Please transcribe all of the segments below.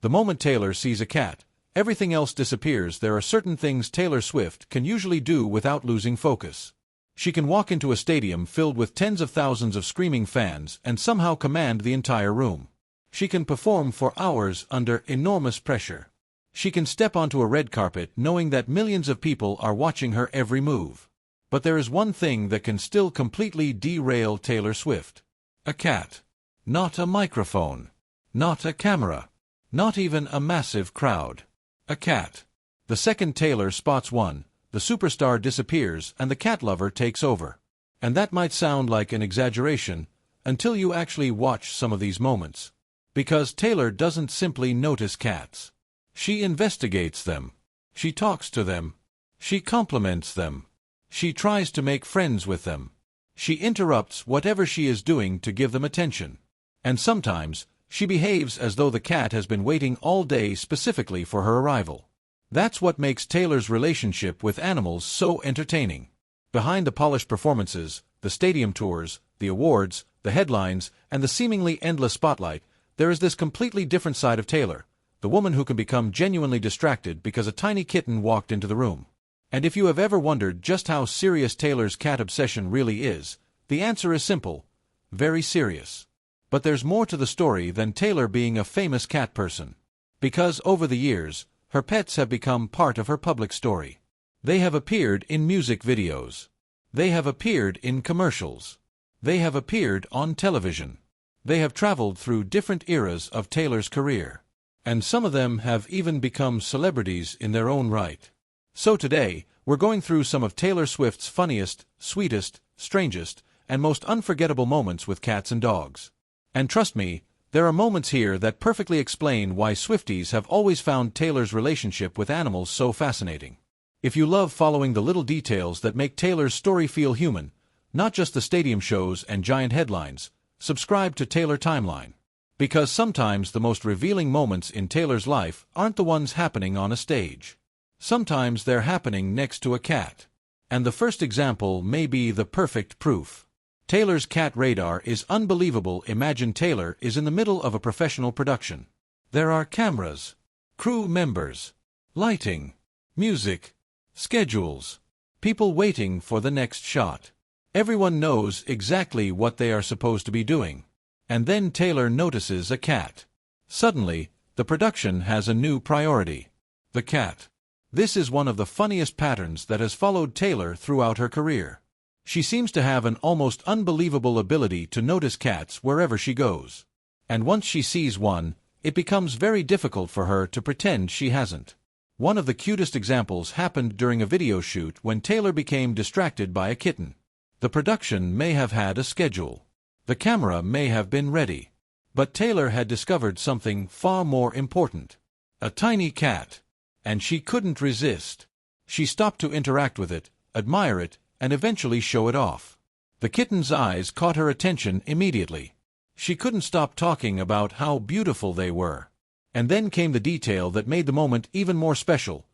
The moment Taylor sees a cat, everything else disappears. There are certain things Taylor Swift can usually do without losing focus. She can walk into a stadium filled with tens of thousands of screaming fans and somehow command the entire room. She can perform for hours under enormous pressure. She can step onto a red carpet knowing that millions of people are watching her every move. But there is one thing that can still completely derail Taylor Swift. A cat. Not a microphone. Not a camera. Not even a massive crowd. A cat. The second Taylor spots one, the superstar disappears and the cat lover takes over. And that might sound like an exaggeration, until you actually watch some of these moments. Because Taylor doesn't simply notice cats. She investigates them. She talks to them. She compliments them. She tries to make friends with them. She interrupts whatever she is doing to give them attention. And sometimes, she behaves as though the cat has been waiting all day specifically for her arrival. That's what makes Taylor's relationship with animals so entertaining. Behind the polished performances, the stadium tours, the awards, the headlines, and the seemingly endless spotlight, there is this completely different side of Taylor, the woman who can become genuinely distracted because a tiny kitten walked into the room. And if you have ever wondered just how serious Taylor's cat obsession really is, the answer is simple: very serious. But there's more to the story than Taylor being a famous cat person. Because over the years, her pets have become part of her public story. They have appeared in music videos. They have appeared in commercials. They have appeared on television. They have traveled through different eras of Taylor's career. And some of them have even become celebrities in their own right. So today, we're going through some of Taylor Swift's funniest, sweetest, strangest, and most unforgettable moments with cats and dogs. And trust me, there are moments here that perfectly explain why Swifties have always found Taylor's relationship with animals so fascinating. If you love following the little details that make Taylor's story feel human, not just the stadium shows and giant headlines, subscribe to Taylor Timeline. Because sometimes the most revealing moments in Taylor's life aren't the ones happening on a stage. Sometimes they're happening next to a cat. And the first example may be the perfect proof. Taylor's cat radar is unbelievable. Imagine Taylor is in the middle of a professional production. There are cameras, crew members, lighting, music, schedules, people waiting for the next shot. Everyone knows exactly what they are supposed to be doing. And then Taylor notices a cat. Suddenly, the production has a new priority: the cat. This is one of the funniest patterns that has followed Taylor throughout her career. She seems to have an almost unbelievable ability to notice cats wherever she goes. And once she sees one, it becomes very difficult for her to pretend she hasn't. One of the cutest examples happened during a video shoot when Taylor became distracted by a kitten. The production may have had a schedule. The camera may have been ready. But Taylor had discovered something far more important: a tiny cat. And she couldn't resist. She stopped to interact with it, admire it, and eventually show it off. The kitten's eyes caught her attention immediately. She couldn't stop talking about how beautiful they were. And then came the detail that made the moment even more special.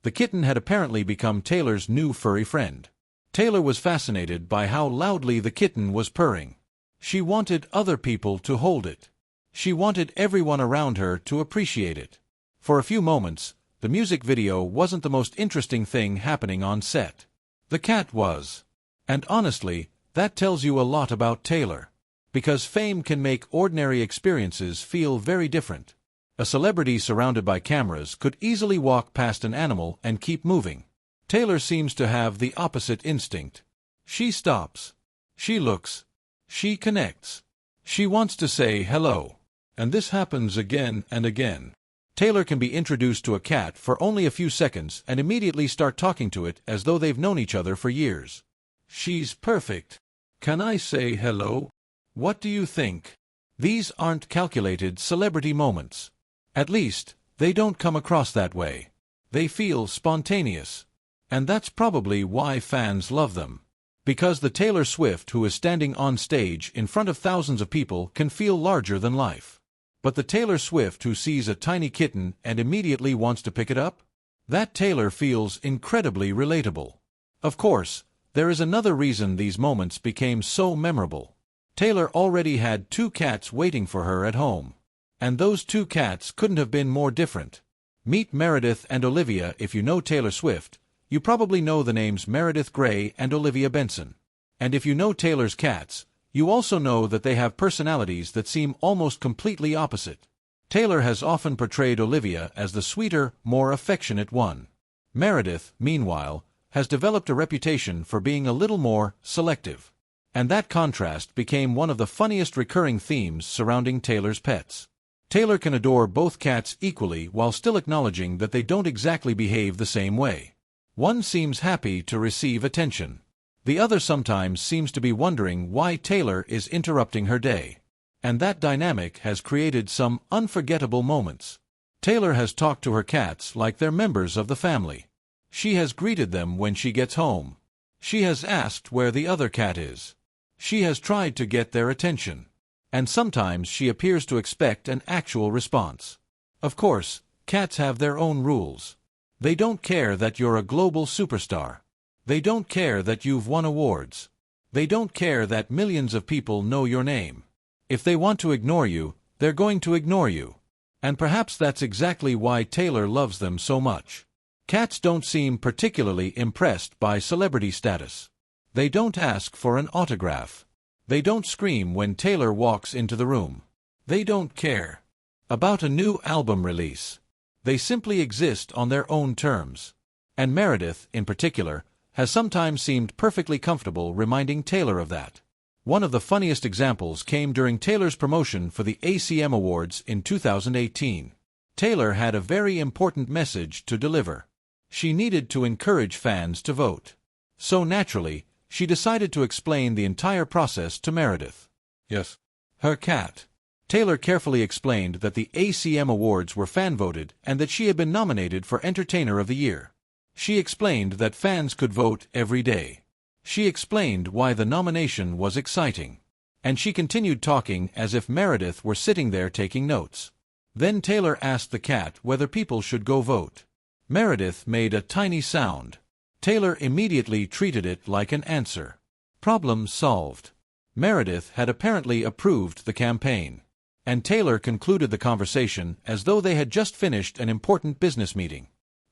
The kitten had apparently become Taylor's new furry friend. Taylor was fascinated by how loudly the kitten was purring. She wanted other people to hold it. She wanted everyone around her to appreciate it. For a few moments, the music video wasn't the most interesting thing happening on set. The cat was. And honestly, that tells you a lot about Taylor. Because fame can make ordinary experiences feel very different. A celebrity surrounded by cameras could easily walk past an animal and keep moving. Taylor seems to have the opposite instinct. She stops. She looks. She connects. She wants to say hello. And this happens again and again. Taylor can be introduced to a cat for only a few seconds and immediately start talking to it as though they've known each other for years. She's perfect. Can I say hello? What do you think? These aren't calculated celebrity moments. At least, they don't come across that way. They feel spontaneous. And that's probably why fans love them. Because the Taylor Swift who is standing on stage in front of thousands of people can feel larger than life. But the Taylor Swift who sees a tiny kitten and immediately wants to pick it up? That Taylor feels incredibly relatable. Of course, there is another reason these moments became so memorable. Taylor already had 2 cats waiting for her at home. And those two cats couldn't have been more different. Meet Meredith and Olivia. If you know Taylor Swift, you probably know the names Meredith Grey and Olivia Benson. And if you know Taylor's cats, you also know that they have personalities that seem almost completely opposite. Taylor has often portrayed Olivia as the sweeter, more affectionate one. Meredith, meanwhile, has developed a reputation for being a little more selective. And that contrast became one of the funniest recurring themes surrounding Taylor's pets. Taylor can adore both cats equally while still acknowledging that they don't exactly behave the same way. One seems happy to receive attention. The other sometimes seems to be wondering why Taylor is interrupting her day. And that dynamic has created some unforgettable moments. Taylor has talked to her cats like they're members of the family. She has greeted them when she gets home. She has asked where the other cat is. She has tried to get their attention. And sometimes she appears to expect an actual response. Of course, cats have their own rules. They don't care that you're a global superstar. They don't care that you've won awards. They don't care that millions of people know your name. If they want to ignore you, they're going to ignore you. And perhaps that's exactly why Taylor loves them so much. Cats don't seem particularly impressed by celebrity status. They don't ask for an autograph. They don't scream when Taylor walks into the room. They don't care about a new album release. They simply exist on their own terms. And Meredith, in particular, has sometimes seemed perfectly comfortable reminding Taylor of that. One of the funniest examples came during Taylor's promotion for the ACM Awards in 2018. Taylor had a very important message to deliver. She needed to encourage fans to vote. So naturally, she decided to explain the entire process to Meredith. Yes. Her cat. Taylor carefully explained that the ACM Awards were fan-voted and that she had been nominated for Entertainer of the Year. She explained that fans could vote every day. She explained why the nomination was exciting. And she continued talking as if Meredith were sitting there taking notes. Then Taylor asked the cat whether people should go vote. Meredith made a tiny sound. Taylor immediately treated it like an answer. Problem solved. Meredith had apparently approved the campaign. And Taylor concluded the conversation as though they had just finished an important business meeting.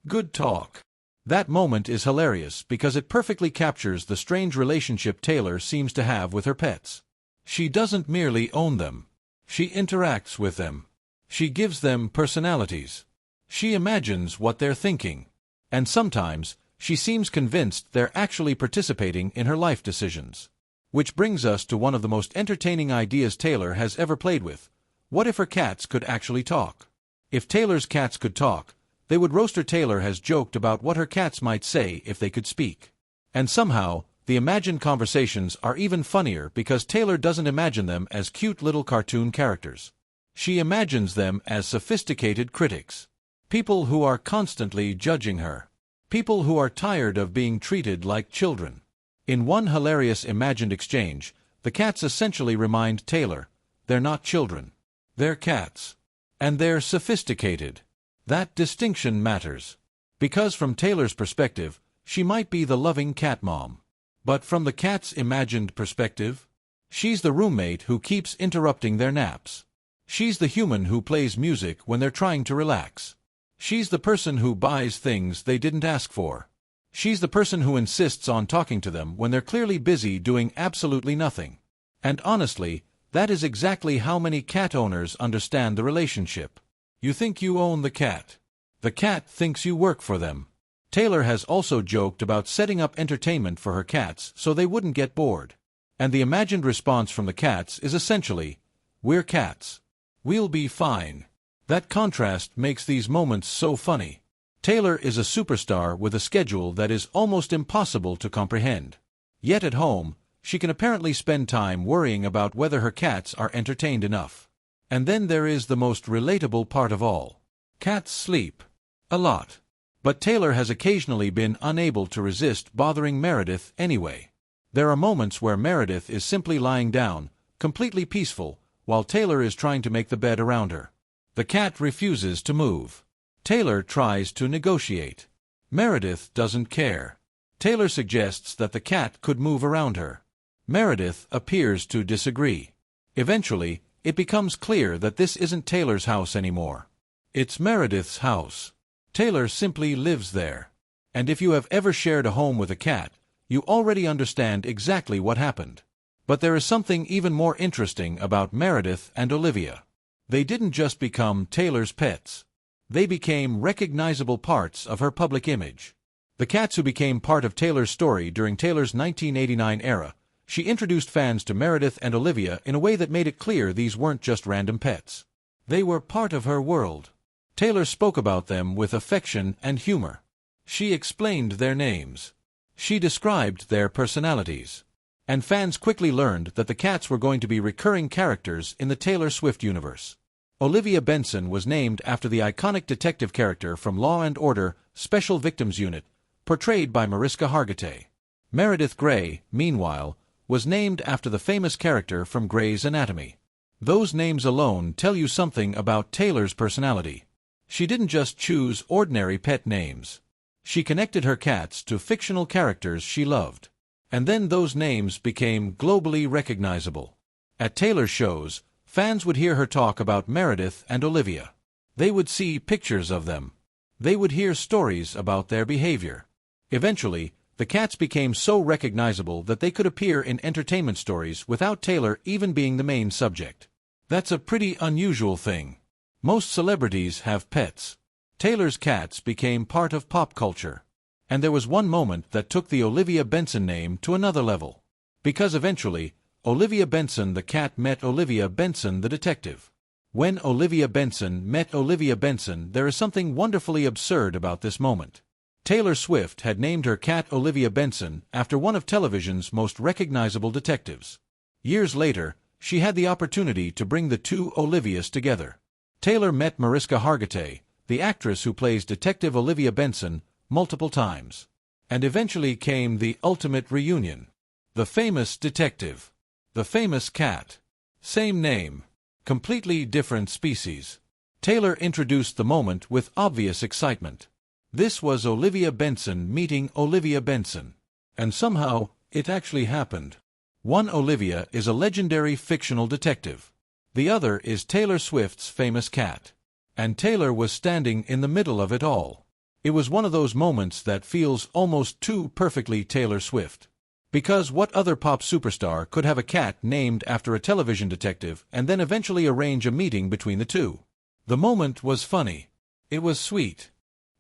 Good talk. That moment is hilarious because it perfectly captures the strange relationship Taylor seems to have with her pets. She doesn't merely own them. She interacts with them. She gives them personalities. She imagines what they're thinking. And sometimes, she seems convinced they're actually participating in her life decisions. Which brings us to one of the most entertaining ideas Taylor has ever played with. What if her cats could actually talk? If Taylor's cats could talk, they would roaster. Taylor has joked about what her cats might say if they could speak. And somehow, the imagined conversations are even funnier because Taylor doesn't imagine them as cute little cartoon characters. She imagines them as sophisticated critics. People who are constantly judging her. People who are tired of being treated like children. In one hilarious imagined exchange, the cats essentially remind Taylor, they're not children. They're cats. And they're sophisticated. That distinction matters. Because from Taylor's perspective, she might be the loving cat mom. But from the cat's imagined perspective, she's the roommate who keeps interrupting their naps. She's the human who plays music when they're trying to relax. She's the person who buys things they didn't ask for. She's the person who insists on talking to them when they're clearly busy doing absolutely nothing. And honestly, that is exactly how many cat owners understand the relationship. You think you own the cat. The cat thinks you work for them. Taylor has also joked about setting up entertainment for her cats so they wouldn't get bored. And the imagined response from the cats is essentially, we're cats. We'll be fine. That contrast makes these moments so funny. Taylor is a superstar with a schedule that is almost impossible to comprehend. Yet at home, she can apparently spend time worrying about whether her cats are entertained enough. And then there is the most relatable part of all. Cats sleep. A lot. But Taylor has occasionally been unable to resist bothering Meredith anyway. There are moments where Meredith is simply lying down, completely peaceful, while Taylor is trying to make the bed around her. The cat refuses to move. Taylor tries to negotiate. Meredith doesn't care. Taylor suggests that the cat could move around her. Meredith appears to disagree. Eventually, it becomes clear that this isn't Taylor's house anymore. It's Meredith's house. Taylor simply lives there. And if you have ever shared a home with a cat, you already understand exactly what happened. But there is something even more interesting about Meredith and Olivia. They didn't just become Taylor's pets. They became recognizable parts of her public image. The cats who became part of Taylor's story during Taylor's 1989 era. She introduced fans to Meredith and Olivia in a way that made it clear these weren't just random pets. They were part of her world. Taylor spoke about them with affection and humor. She explained their names. She described their personalities. And fans quickly learned that the cats were going to be recurring characters in the Taylor Swift universe. Olivia Benson was named after the iconic detective character from Law & Order, Special Victims Unit, portrayed by Mariska Hargitay. Meredith Grey, meanwhile, was named after the famous character from Grey's Anatomy. Those names alone tell you something about Taylor's personality. She didn't just choose ordinary pet names. She connected her cats to fictional characters she loved. And then those names became globally recognizable. At Taylor's shows, fans would hear her talk about Meredith and Olivia. They would see pictures of them. They would hear stories about their behavior. Eventually, the cats became so recognizable that they could appear in entertainment stories without Taylor even being the main subject. That's a pretty unusual thing. Most celebrities have pets. Taylor's cats became part of pop culture. And there was one moment that took the Olivia Benson name to another level. Because eventually, Olivia Benson the cat met Olivia Benson the detective. When Olivia Benson met Olivia Benson, there is something wonderfully absurd about this moment. Taylor Swift had named her cat Olivia Benson after one of television's most recognizable detectives. Years later, she had the opportunity to bring the two Olivias together. Taylor met Mariska Hargitay, the actress who plays Detective Olivia Benson, multiple times. And eventually came the ultimate reunion. The famous detective. The famous cat. Same name. Completely different species. Taylor introduced the moment with obvious excitement. This was Olivia Benson meeting Olivia Benson. And somehow, it actually happened. One Olivia is a legendary fictional detective. The other is Taylor Swift's famous cat. And Taylor was standing in the middle of it all. It was one of those moments that feels almost too perfectly Taylor Swift. Because what other pop superstar could have a cat named after a television detective and then eventually arrange a meeting between the two? The moment was funny. It was sweet.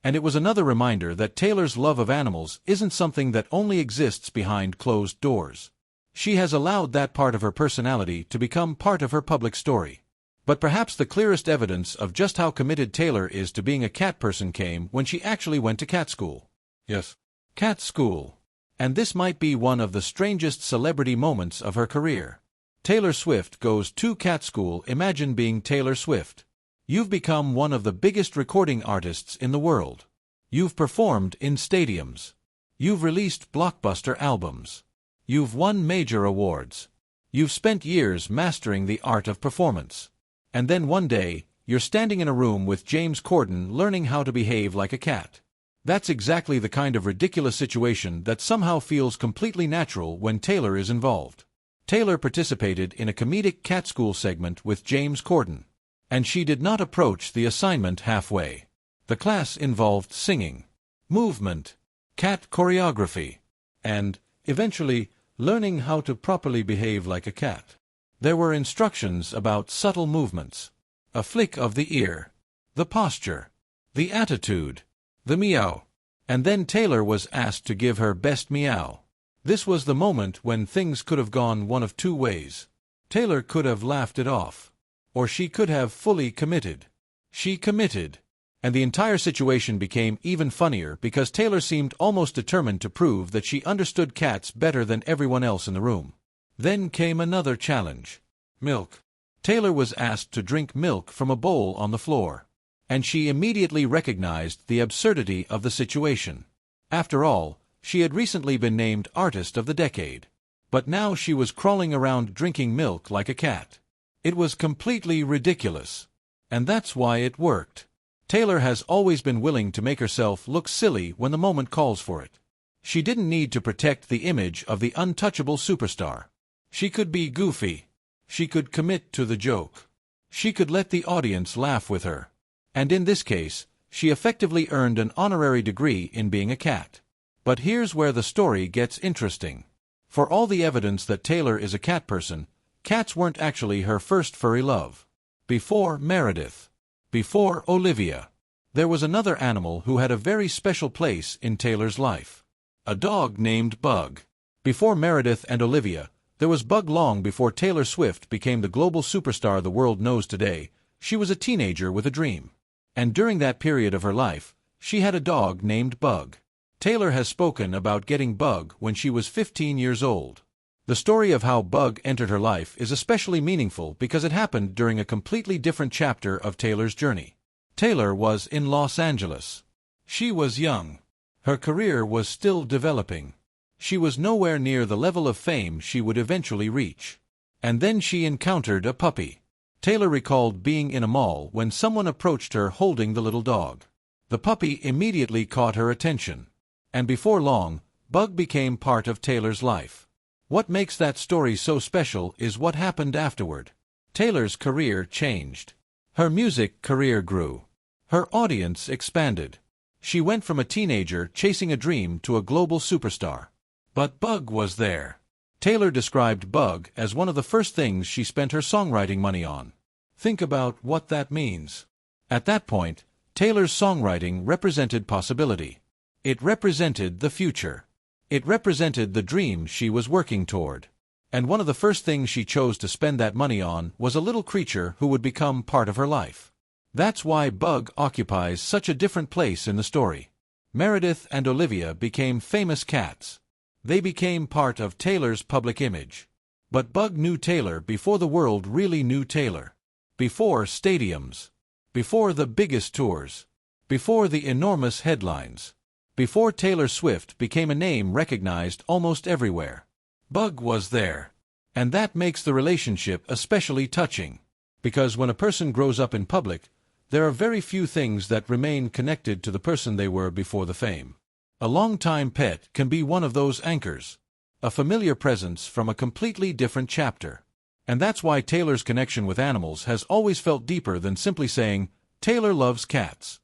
And it was another reminder that Taylor's love of animals isn't something that only exists behind closed doors. She has allowed that part of her personality to become part of her public story. But perhaps the clearest evidence of just how committed Taylor is to being a cat person came when she actually went to cat school. Yes, cat school. And this might be one of the strangest celebrity moments of her career. Taylor Swift goes to cat school. Imagine being Taylor Swift. You've become one of the biggest recording artists in the world. You've performed in stadiums. You've released blockbuster albums. You've won major awards. You've spent years mastering the art of performance. And then one day, you're standing in a room with James Corden learning how to behave like a cat. That's exactly the kind of ridiculous situation that somehow feels completely natural when Taylor is involved. Taylor participated in a comedic cat school segment with James Corden. And she did not approach the assignment halfway. The class involved singing, movement, cat choreography, and, eventually, learning how to properly behave like a cat. There were instructions about subtle movements, a flick of the ear, the posture, the attitude, the meow. And then Taylor was asked to give her best meow. This was the moment when things could have gone one of two ways. Taylor could have laughed it off. Or she could have fully committed. She committed. And the entire situation became even funnier because Taylor seemed almost determined to prove that she understood cats better than everyone else in the room. Then came another challenge. Milk. Taylor was asked to drink milk from a bowl on the floor. And she immediately recognized the absurdity of the situation. After all, she had recently been named Artist of the Decade. But now she was crawling around drinking milk like a cat. It was completely ridiculous. And that's why it worked. Taylor has always been willing to make herself look silly when the moment calls for it. She didn't need to protect the image of the untouchable superstar. She could be goofy. She could commit to the joke. She could let the audience laugh with her. And in this case, she effectively earned an honorary degree in being a cat. But here's where the story gets interesting. For all the evidence that Taylor is a cat person, cats weren't actually her first furry love. Before Meredith, before Olivia, there was another animal who had a very special place in Taylor's life. A dog named Bug. Before Meredith and Olivia, there was Bug. Long before Taylor Swift became the global superstar the world knows today. She was a teenager with a dream. And during that period of her life, she had a dog named Bug. Taylor has spoken about getting Bug when she was 15 years old. The story of how Bug entered her life is especially meaningful because it happened during a completely different chapter of Taylor's journey. Taylor was in Los Angeles. She was young. Her career was still developing. She was nowhere near the level of fame she would eventually reach. And then she encountered a puppy. Taylor recalled being in a mall when someone approached her holding the little dog. The puppy immediately caught her attention. And before long, Bug became part of Taylor's life. What makes that story so special is what happened afterward. Taylor's career changed. Her music career grew. Her audience expanded. She went from a teenager chasing a dream to a global superstar. But Bug was there. Taylor described Bug as one of the first things she spent her songwriting money on. Think about what that means. At that point, Taylor's songwriting represented possibility. It represented the future. It represented the dream she was working toward. And one of the first things she chose to spend that money on was a little creature who would become part of her life. That's why Bug occupies such a different place in the story. Meredith and Olivia became famous cats. They became part of Taylor's public image. But Bug knew Taylor before the world really knew Taylor. Before stadiums. Before the biggest tours. Before the enormous headlines. Before Taylor Swift became a name recognized almost everywhere. Bug was there. And that makes the relationship especially touching. Because when a person grows up in public, there are very few things that remain connected to the person they were before the fame. A long-time pet can be one of those anchors. A familiar presence from a completely different chapter. And that's why Taylor's connection with animals has always felt deeper than simply saying, Taylor loves cats.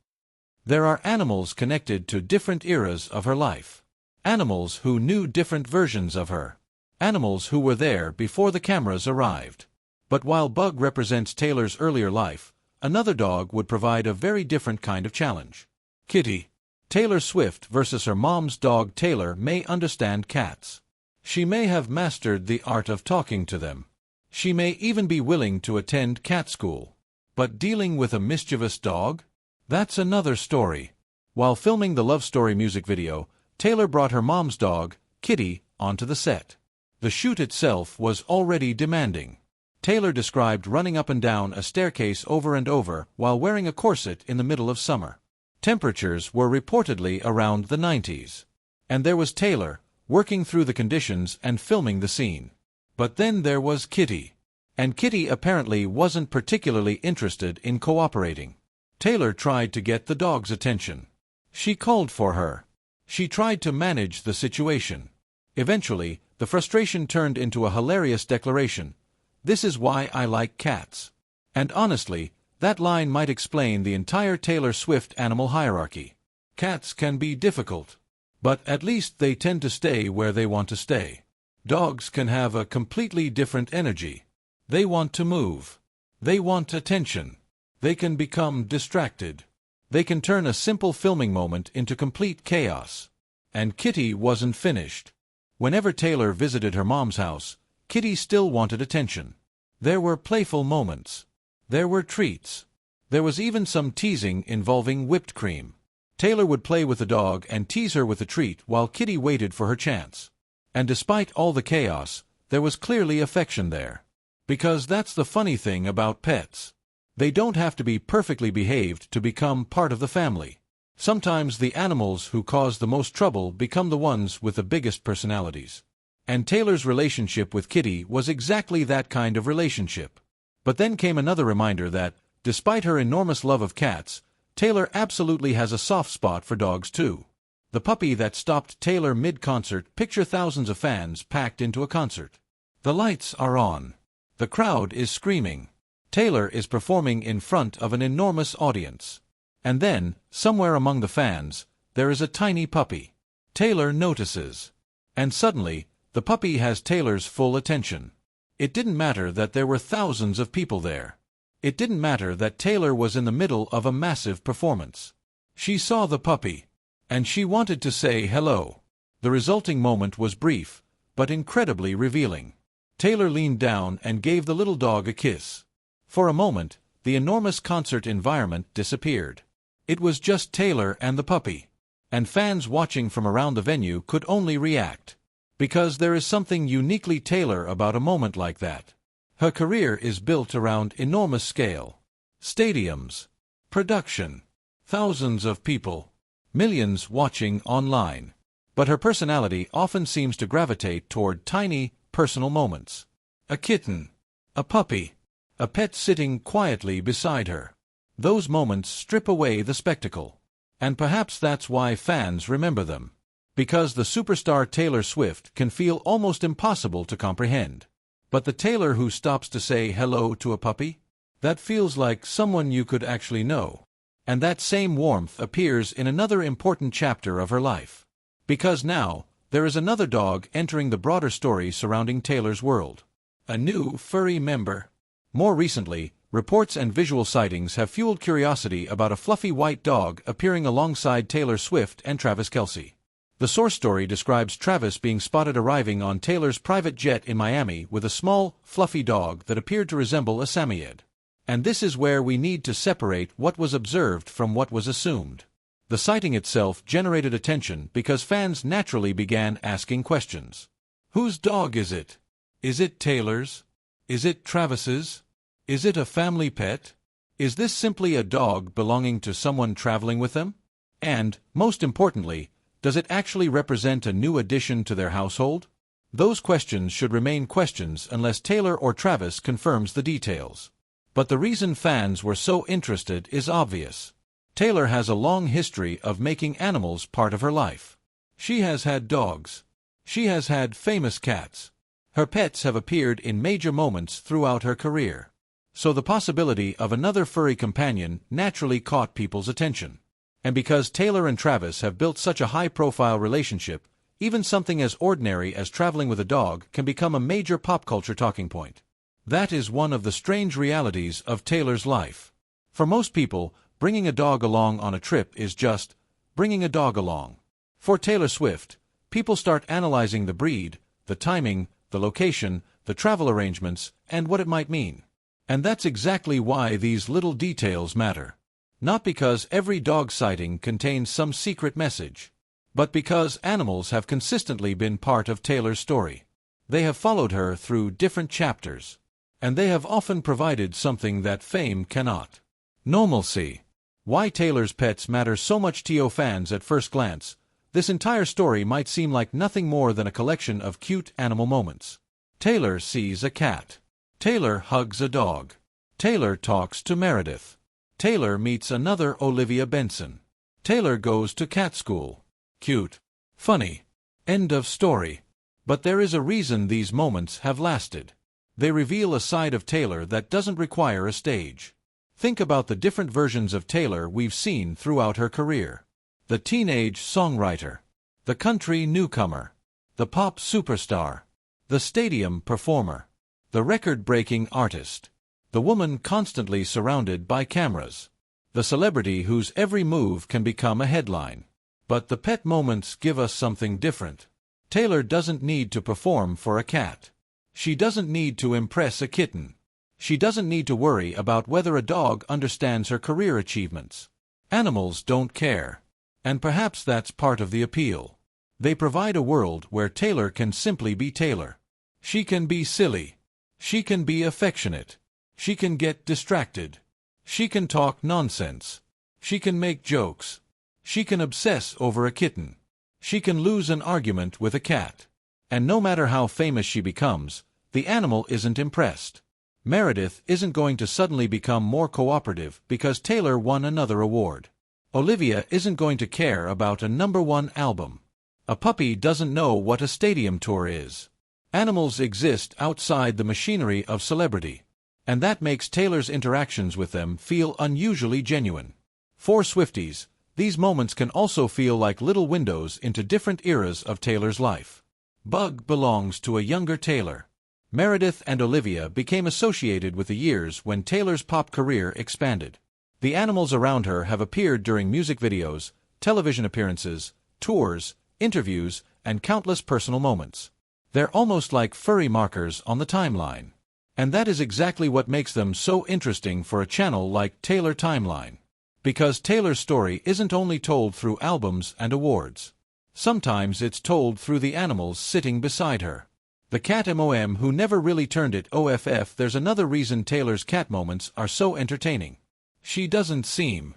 There are animals connected to different eras of her life. Animals who knew different versions of her. Animals who were there before the cameras arrived. But while Bug represents Taylor's earlier life, another dog would provide a very different kind of challenge. Kitty. Taylor Swift versus her mom's dog. Taylor may understand cats. She may have mastered the art of talking to them. She may even be willing to attend cat school. But dealing with a mischievous dog? That's another story. While filming the Love Story music video, Taylor brought her mom's dog, Kitty, onto the set. The shoot itself was already demanding. Taylor described running up and down a staircase over and over while wearing a corset in the middle of summer. Temperatures were reportedly around the 90s. And there was Taylor, working through the conditions and filming the scene. But then there was Kitty. And Kitty apparently wasn't particularly interested in cooperating. Taylor tried to get the dog's attention. She called for her. She tried to manage the situation. Eventually, the frustration turned into a hilarious declaration. This is why I like cats. And honestly, that line might explain the entire Taylor Swift animal hierarchy. Cats can be difficult. But at least they tend to stay where they want to stay. Dogs can have a completely different energy. They want to move. They want attention. They can become distracted. They can turn a simple filming moment into complete chaos. And Kitty wasn't finished. Whenever Taylor visited her mom's house, Kitty still wanted attention. There were playful moments. There were treats. There was even some teasing involving whipped cream. Taylor would play with the dog and tease her with a treat while Kitty waited for her chance. And despite all the chaos, there was clearly affection there. Because that's the funny thing about pets. They don't have to be perfectly behaved to become part of the family. Sometimes the animals who cause the most trouble become the ones with the biggest personalities. And Taylor's relationship with Kitty was exactly that kind of relationship. But then came another reminder that, despite her enormous love of cats, Taylor absolutely has a soft spot for dogs too. The puppy that stopped Taylor mid-concert. Picture thousands of fans packed into a concert. The lights are on. The crowd is screaming. Taylor is performing in front of an enormous audience. And then, somewhere among the fans, there is a tiny puppy. Taylor notices. And suddenly, the puppy has Taylor's full attention. It didn't matter that there were thousands of people there. It didn't matter that Taylor was in the middle of a massive performance. She saw the puppy. And she wanted to say hello. The resulting moment was brief, but incredibly revealing. Taylor leaned down and gave the little dog a kiss. For a moment, the enormous concert environment disappeared. It was just Taylor and the puppy. And fans watching from around the venue could only react. Because there is something uniquely Taylor about a moment like that. Her career is built around enormous scale. Stadiums. Production. Thousands of people. Millions watching online. But her personality often seems to gravitate toward tiny, personal moments. A kitten. A puppy. A pet sitting quietly beside her. Those moments strip away the spectacle. And perhaps that's why fans remember them. Because the superstar Taylor Swift can feel almost impossible to comprehend. But the Taylor who stops to say hello to a puppy? That feels like someone you could actually know. And that same warmth appears in another important chapter of her life. Because now, there is another dog entering the broader story surrounding Taylor's world. A new furry member. More recently, reports and visual sightings have fueled curiosity about a fluffy white dog appearing alongside Taylor Swift and Travis Kelce. The source story describes Travis being spotted arriving on Taylor's private jet in Miami with a small, fluffy dog that appeared to resemble a Samoyed. And this is where we need to separate what was observed from what was assumed. The sighting itself generated attention because fans naturally began asking questions. Whose dog is it? Is it Taylor's? Is it Travis's? Is it a family pet? Is this simply a dog belonging to someone traveling with them? And, most importantly, does it actually represent a new addition to their household? Those questions should remain questions unless Taylor or Travis confirms the details. But the reason fans were so interested is obvious. Taylor has a long history of making animals part of her life. She has had dogs. She has had famous cats. Her pets have appeared in major moments throughout her career. So the possibility of another furry companion naturally caught people's attention. And because Taylor and Travis have built such a high-profile relationship, even something as ordinary as traveling with a dog can become a major pop culture talking point. That is one of the strange realities of Taylor's life. For most people, bringing a dog along on a trip is just bringing a dog along. For Taylor Swift, people start analyzing the breed, the timing, the location, the travel arrangements, and what it might mean. And that's exactly why these little details matter. Not because every dog sighting contains some secret message, but because animals have consistently been part of Taylor's story. They have followed her through different chapters. And they have often provided something that fame cannot. Normalcy. Why Taylor's pets matter so much to fans at first glance. This entire story might seem like nothing more than a collection of cute animal moments. Taylor sees a cat. Taylor hugs a dog. Taylor talks to Meredith. Taylor meets another Olivia Benson. Taylor goes to cat school. Cute. Funny. End of story. But there is a reason these moments have lasted. They reveal a side of Taylor that doesn't require a stage. Think about the different versions of Taylor we've seen throughout her career. The teenage songwriter. The country newcomer. The pop superstar. The stadium performer. The record-breaking artist. The woman constantly surrounded by cameras. The celebrity whose every move can become a headline. But the pet moments give us something different. Taylor doesn't need to perform for a cat. She doesn't need to impress a kitten. She doesn't need to worry about whether a dog understands her career achievements. Animals don't care. And perhaps that's part of the appeal. They provide a world where Taylor can simply be Taylor. She can be silly. She can be affectionate. She can get distracted. She can talk nonsense. She can make jokes. She can obsess over a kitten. She can lose an argument with a cat. And no matter how famous she becomes, the animal isn't impressed. Meredith isn't going to suddenly become more cooperative because Taylor won another award. Olivia isn't going to care about a #1 album. A puppy doesn't know what a stadium tour is. Animals exist outside the machinery of celebrity, and that makes Taylor's interactions with them feel unusually genuine. For Swifties, these moments can also feel like little windows into different eras of Taylor's life. Bug belongs to a younger Taylor. Meredith and Olivia became associated with the years when Taylor's pop career expanded. The animals around her have appeared during music videos, television appearances, tours, interviews, and countless personal moments. They're almost like furry markers on the timeline. And that is exactly what makes them so interesting for a channel like Taylor Timeline. Because Taylor's story isn't only told through albums and awards. Sometimes it's told through the animals sitting beside her. The cat mom who never really turned it off. There's another reason Taylor's cat moments are so entertaining. She doesn't seem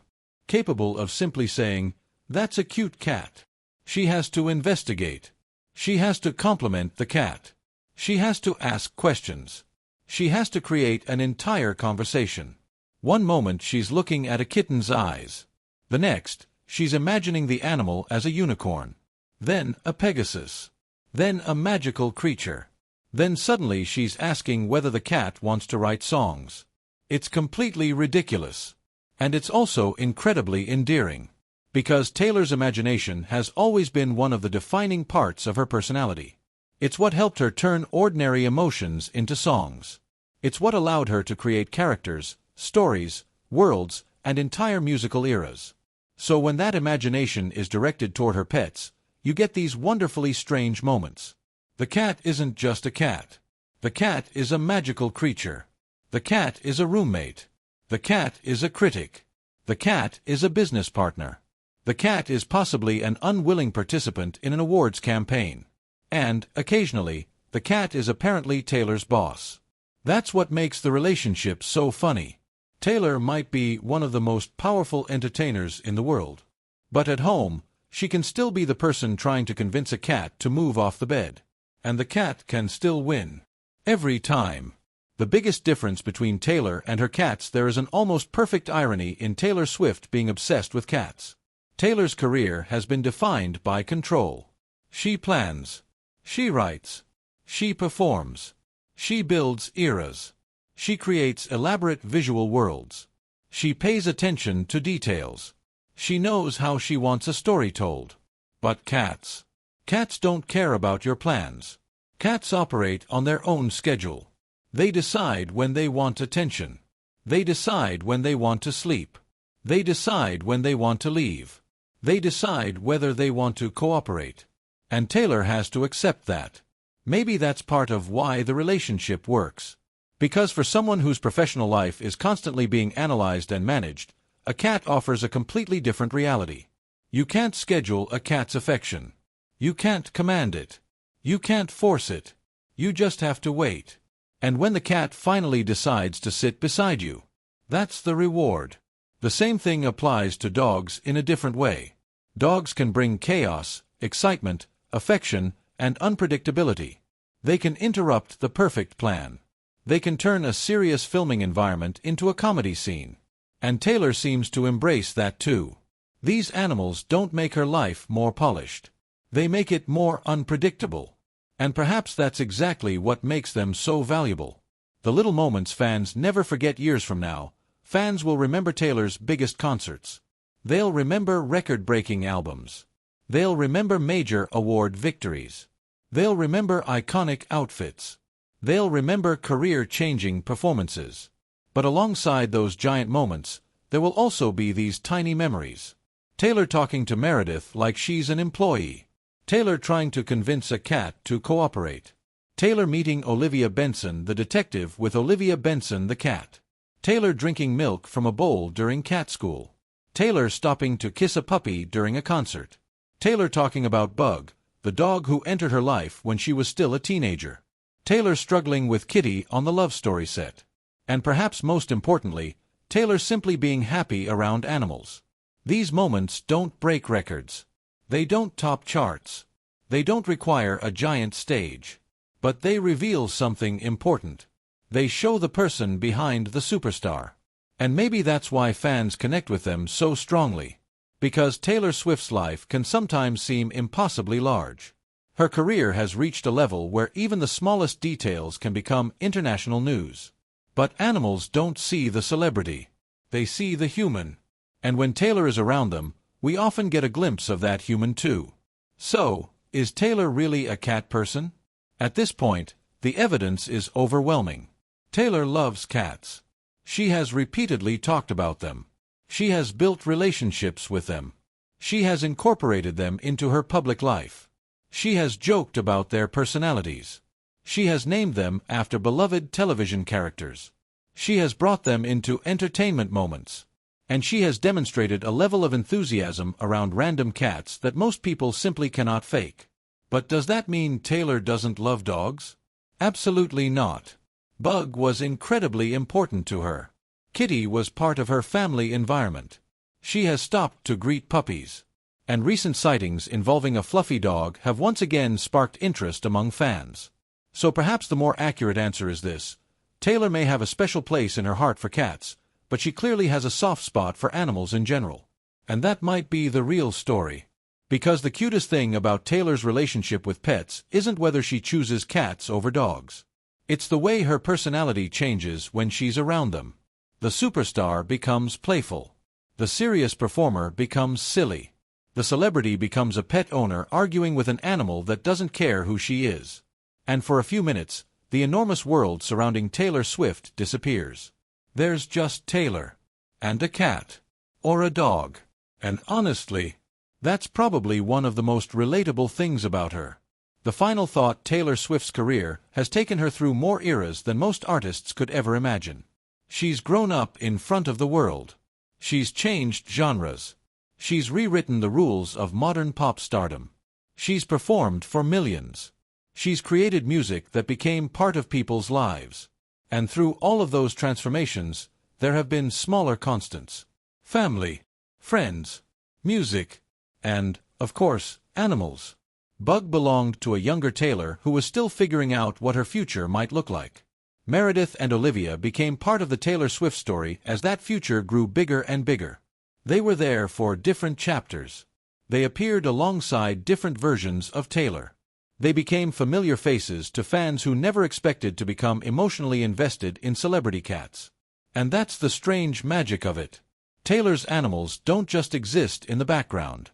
capable of simply saying, "That's a cute cat." She has to investigate. She has to compliment the cat. She has to ask questions. She has to create an entire conversation. One moment she's looking at a kitten's eyes. The next, she's imagining the animal as a unicorn. Then a Pegasus. Then a magical creature. Then suddenly she's asking whether the cat wants to write songs. It's completely ridiculous. And it's also incredibly endearing. Because Taylor's imagination has always been one of the defining parts of her personality. It's what helped her turn ordinary emotions into songs. It's what allowed her to create characters, stories, worlds, and entire musical eras. So when that imagination is directed toward her pets, you get these wonderfully strange moments. The cat isn't just a cat. The cat is a magical creature. The cat is a roommate. The cat is a critic. The cat is a business partner. The cat is possibly an unwilling participant in an awards campaign. And, occasionally, the cat is apparently Taylor's boss. That's what makes the relationship so funny. Taylor might be one of the most powerful entertainers in the world. But at home, she can still be the person trying to convince a cat to move off the bed. And the cat can still win. Every time. The biggest difference between Taylor and her cats. There is an almost perfect irony in Taylor Swift being obsessed with cats. Taylor's career has been defined by control. She plans. She writes. She performs. She builds eras. She creates elaborate visual worlds. She pays attention to details. She knows how she wants a story told. But cats. Cats don't care about your plans. Cats operate on their own schedule. They decide when they want attention. They decide when they want to sleep. They decide when they want to leave. They decide whether they want to cooperate. And Taylor has to accept that. Maybe that's part of why the relationship works. Because for someone whose professional life is constantly being analyzed and managed, a cat offers a completely different reality. You can't schedule a cat's affection. You can't command it. You can't force it. You just have to wait. And when the cat finally decides to sit beside you, that's the reward. The same thing applies to dogs in a different way. Dogs can bring chaos, excitement, affection, and unpredictability. They can interrupt the perfect plan. They can turn a serious filming environment into a comedy scene. And Taylor seems to embrace that too. These animals don't make her life more polished. They make it more unpredictable. And perhaps that's exactly what makes them so valuable. The little moments fans never forget years from now. Fans will remember Taylor's biggest concerts. They'll remember record-breaking albums. They'll remember major award victories. They'll remember iconic outfits. They'll remember career-changing performances. But alongside those giant moments, there will also be these tiny memories. Taylor talking to Meredith like she's an employee. Taylor trying to convince a cat to cooperate. Taylor meeting Olivia Benson the detective with Olivia Benson the cat. Taylor drinking milk from a bowl during cat school. Taylor stopping to kiss a puppy during a concert. Taylor talking about Bug, the dog who entered her life when she was still a teenager. Taylor struggling with Kitty on the Love Story set. And perhaps most importantly, Taylor simply being happy around animals. These moments don't break records. They don't top charts. They don't require a giant stage. But they reveal something important. They show the person behind the superstar. And maybe that's why fans connect with them so strongly. Because Taylor Swift's life can sometimes seem impossibly large. Her career has reached a level where even the smallest details can become international news. But animals don't see the celebrity. They see the human. And when Taylor is around them, we often get a glimpse of that human too. So, is Taylor really a cat person? At this point, the evidence is overwhelming. Taylor loves cats. She has repeatedly talked about them. She has built relationships with them. She has incorporated them into her public life. She has joked about their personalities. She has named them after beloved television characters. She has brought them into entertainment moments. And she has demonstrated a level of enthusiasm around random cats that most people simply cannot fake. But does that mean Taylor doesn't love dogs? Absolutely not. Bug was incredibly important to her. Kitty was part of her family environment. She has stopped to greet puppies. And recent sightings involving a fluffy dog have once again sparked interest among fans. So perhaps the more accurate answer is this: Taylor may have a special place in her heart for cats, but she clearly has a soft spot for animals in general. And that might be the real story. Because the cutest thing about Taylor's relationship with pets isn't whether she chooses cats over dogs. It's the way her personality changes when she's around them. The superstar becomes playful. The serious performer becomes silly. The celebrity becomes a pet owner arguing with an animal that doesn't care who she is. And for a few minutes, the enormous world surrounding Taylor Swift disappears. There's just Taylor. And a cat. Or a dog. And honestly, that's probably one of the most relatable things about her. The final thought: Taylor Swift's career has taken her through more eras than most artists could ever imagine. She's grown up in front of the world. She's changed genres. She's rewritten the rules of modern pop stardom. She's performed for millions. She's created music that became part of people's lives. And through all of those transformations, there have been smaller constants. Family, friends, music, and, of course, animals. Bug belonged to a younger Taylor who was still figuring out what her future might look like. Meredith and Olivia became part of the Taylor Swift story as that future grew bigger and bigger. They were there for different chapters. They appeared alongside different versions of Taylor. They became familiar faces to fans who never expected to become emotionally invested in celebrity cats. And that's the strange magic of it. Taylor's animals don't just exist in the background.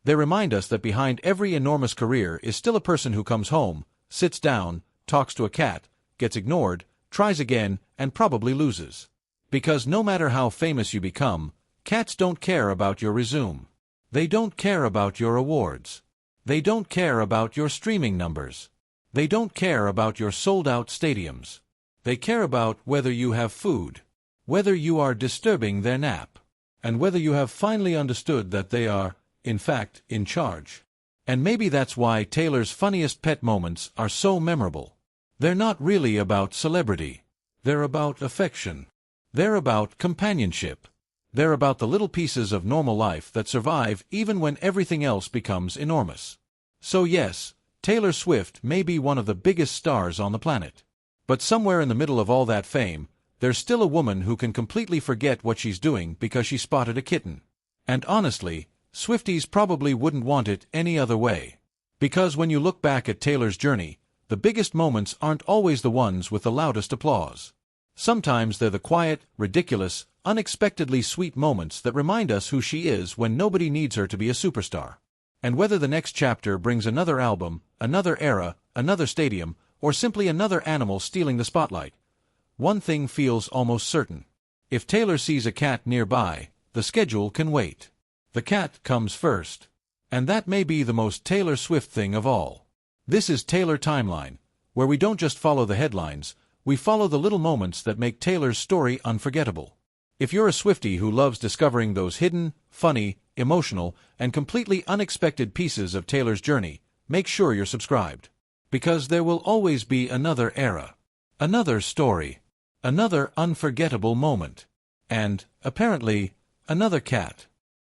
They remind us that behind every enormous career is still a person who comes home, sits down, talks to a cat, gets ignored, tries again, and probably loses. Because no matter how famous you become, cats don't care about your resume. They don't care about your awards. They don't care about your streaming numbers. They don't care about your sold-out stadiums. They care about whether you have food, whether you are disturbing their nap, and whether you have finally understood that they are, in fact, in charge. And maybe that's why Taylor's funniest pet moments are so memorable. They're not really about celebrity. They're about affection. They're about companionship. They're about the little pieces of normal life that survive even when everything else becomes enormous. So yes, Taylor Swift may be one of the biggest stars on the planet. But somewhere in the middle of all that fame, there's still a woman who can completely forget what she's doing because she spotted a kitten. And honestly, Swifties probably wouldn't want it any other way. Because when you look back at Taylor's journey, the biggest moments aren't always the ones with the loudest applause. Sometimes they're the quiet, ridiculous, unexpectedly sweet moments that remind us who she is when nobody needs her to be a superstar. And whether the next chapter brings another album, another era, another stadium, or simply another animal stealing the spotlight, one thing feels almost certain. If Taylor sees a cat nearby, the schedule can wait. The cat comes first. And that may be the most Taylor Swift thing of all. This is Taylor Timeline, where we don't just follow the headlines, we follow the little moments that make Taylor's story unforgettable. If you're a Swiftie who loves discovering those hidden, funny, emotional, and completely unexpected pieces of Taylor's journey, make sure you're subscribed. Because there will always be another era, another story, another unforgettable moment, and, apparently, another cat.